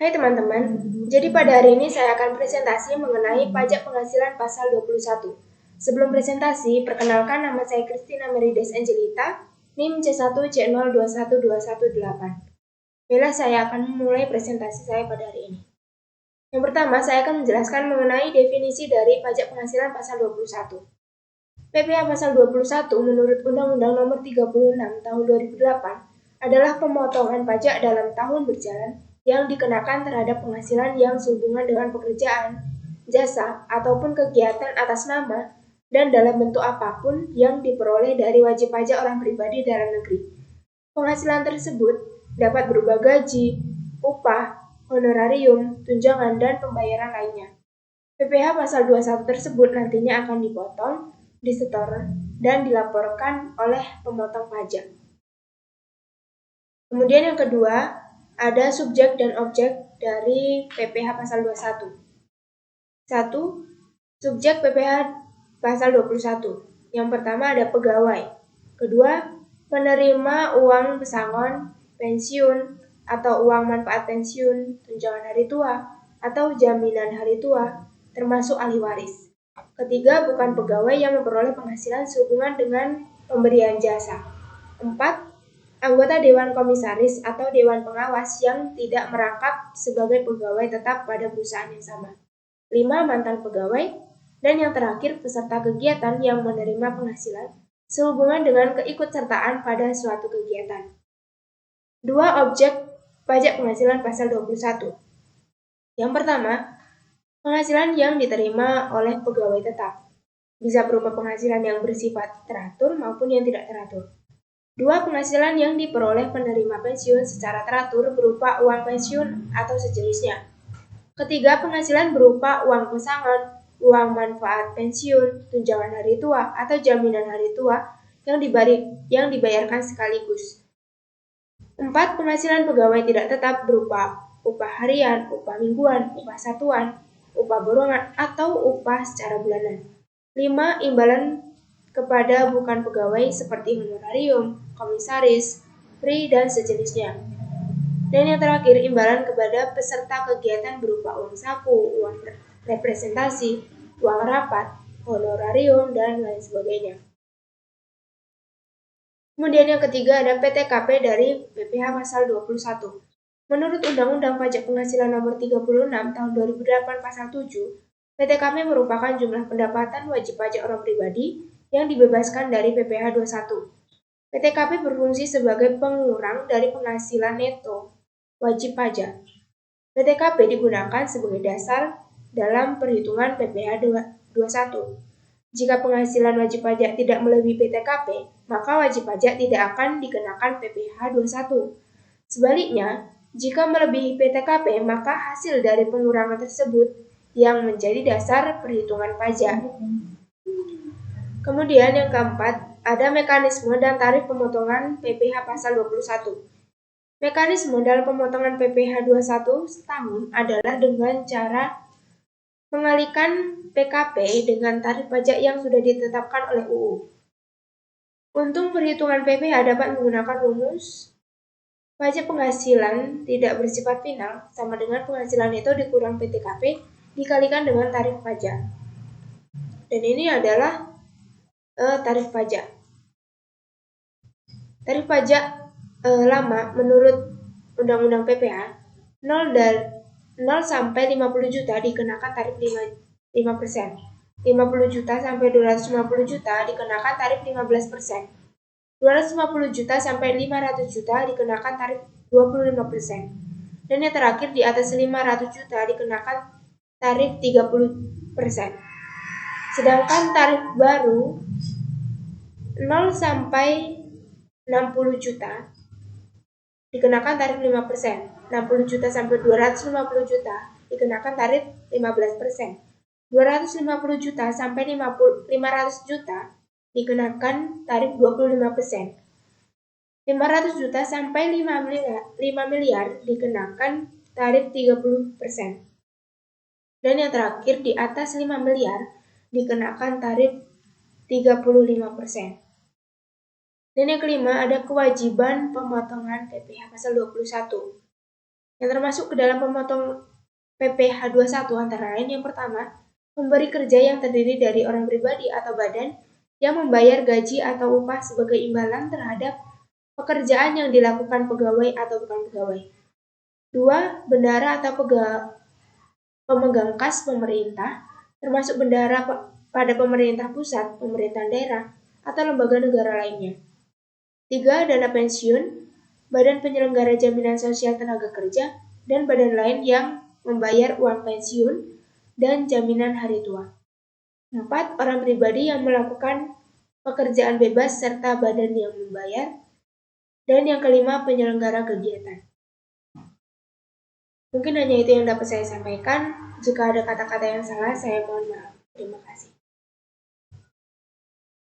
Hai teman-teman, jadi pada hari ini saya akan presentasi mengenai pajak penghasilan pasal 21. Sebelum presentasi, perkenalkan nama saya Christina Merides Angelita, NIM C1C021218. Baiklah, saya akan memulai presentasi saya pada hari ini. Yang pertama, saya akan menjelaskan mengenai definisi dari pajak penghasilan pasal 21. PPh pasal 21 menurut Undang-Undang Nomor 36 Tahun 2008 adalah pemotongan pajak dalam tahun berjalan yang dikenakan terhadap penghasilan yang sehubungan dengan pekerjaan, jasa, ataupun kegiatan atas nama dan dalam bentuk apapun yang diperoleh dari wajib pajak orang pribadi dalam negeri. Penghasilan tersebut dapat berupa gaji, upah, honorarium, tunjangan, dan pembayaran lainnya. PPh pasal 21 tersebut nantinya akan dipotong, disetor, dan dilaporkan oleh pemotong pajak. Kemudian yang kedua, ada subjek dan objek dari PPh pasal 21. 1. Subjek PPh pasal 21. Yang pertama ada pegawai. Kedua, penerima uang pesangon, pensiun, atau uang manfaat pensiun, tunjangan hari tua, atau jaminan hari tua, termasuk ahli waris. Ketiga, bukan pegawai yang memperoleh penghasilan sehubungan dengan pemberian jasa. 4. Anggota Dewan Komisaris atau Dewan Pengawas yang tidak merangkap sebagai pegawai tetap pada perusahaan yang sama. 5. Mantan pegawai. Dan yang terakhir, peserta kegiatan yang menerima penghasilan sehubungan dengan keikutsertaan pada suatu kegiatan. 2. Objek pajak penghasilan pasal 21. Yang pertama, penghasilan yang diterima oleh pegawai tetap. Bisa berupa penghasilan yang bersifat teratur maupun yang tidak teratur. 2. Penghasilan yang diperoleh penerima pensiun secara teratur berupa uang pensiun atau sejenisnya. Ketiga, penghasilan berupa uang pesangon, uang manfaat pensiun, tunjangan hari tua, atau jaminan hari tua yang dibayarkan sekaligus. 4. Penghasilan pegawai tidak tetap berupa upah harian, upah mingguan, upah satuan, upah borongan, atau upah secara bulanan. 5. Imbalan kepada bukan pegawai seperti honorarium, komisaris, pri, dan sejenisnya. Dan yang terakhir, imbalan kepada peserta kegiatan berupa uang saku, uang representasi, uang rapat, honorarium, dan lain sebagainya. Kemudian yang ketiga ada PTKP dari PPh pasal 21. Menurut Undang-Undang Pajak Penghasilan Nomor 36 Tahun 2008 Pasal 7, PTKP merupakan jumlah pendapatan wajib pajak orang pribadi yang dibebaskan dari PPh 21. PTKP berfungsi sebagai pengurang dari penghasilan neto wajib pajak. PTKP digunakan sebagai dasar dalam perhitungan PPh 21. Jika penghasilan wajib pajak tidak melebihi PTKP, maka wajib pajak tidak akan dikenakan PPh 21. Sebaliknya, jika melebihi PTKP, maka hasil dari pengurangan tersebut yang menjadi dasar perhitungan pajak. Kemudian yang keempat, ada mekanisme dan tarif pemotongan PPh pasal 21. Mekanisme dalam pemotongan PPh 21 setahun adalah dengan cara mengalihkan PKP dengan tarif pajak yang sudah ditetapkan oleh UU. Untuk perhitungan PPh dapat menggunakan rumus pajak penghasilan tidak bersifat final sama dengan penghasilan itu dikurang PTKP dikalikan dengan tarif pajak. Dan ini adalah tarif pajak. Tarif pajak lama menurut Undang-Undang PPh 0 sampai 50 juta dikenakan tarif 5%. 50 juta sampai 250 juta dikenakan tarif 15%. 250 juta sampai 500 juta dikenakan tarif 25%. Dan yang terakhir di atas 500 juta dikenakan tarif 30%. Sedangkan tarif baru 0 sampai 60 juta dikenakan tarif 5%. 60 juta sampai 250 juta dikenakan tarif 15%. 250 juta sampai 500 juta dikenakan tarif 25%. 500 juta sampai 5 miliar dikenakan tarif 30%. Dan yang terakhir di atas 5 miliar dikenakan tarif 35%. Dan yang kelima ada kewajiban pemotongan PPh pasal 21. yang termasuk ke dalam pemotong PPh 21 antara lain yang pertama, memberi kerja yang terdiri dari orang pribadi atau badan yang membayar gaji atau upah sebagai imbalan terhadap pekerjaan yang dilakukan pegawai atau bukan pegawai. 2. Bendahara atau pemegang kas pemerintah, termasuk bendahara pada pemerintah pusat, pemerintahan daerah, atau lembaga negara lainnya. 3. Dana pensiun, badan penyelenggara jaminan sosial tenaga kerja, dan badan lain yang membayar uang pensiun dan jaminan hari tua. 4. Orang pribadi yang melakukan pekerjaan bebas serta badan yang membayar. Dan yang kelima, penyelenggara kegiatan. Mungkin hanya itu yang dapat saya sampaikan. Jika ada kata-kata yang salah, saya mohon maaf. Terima kasih.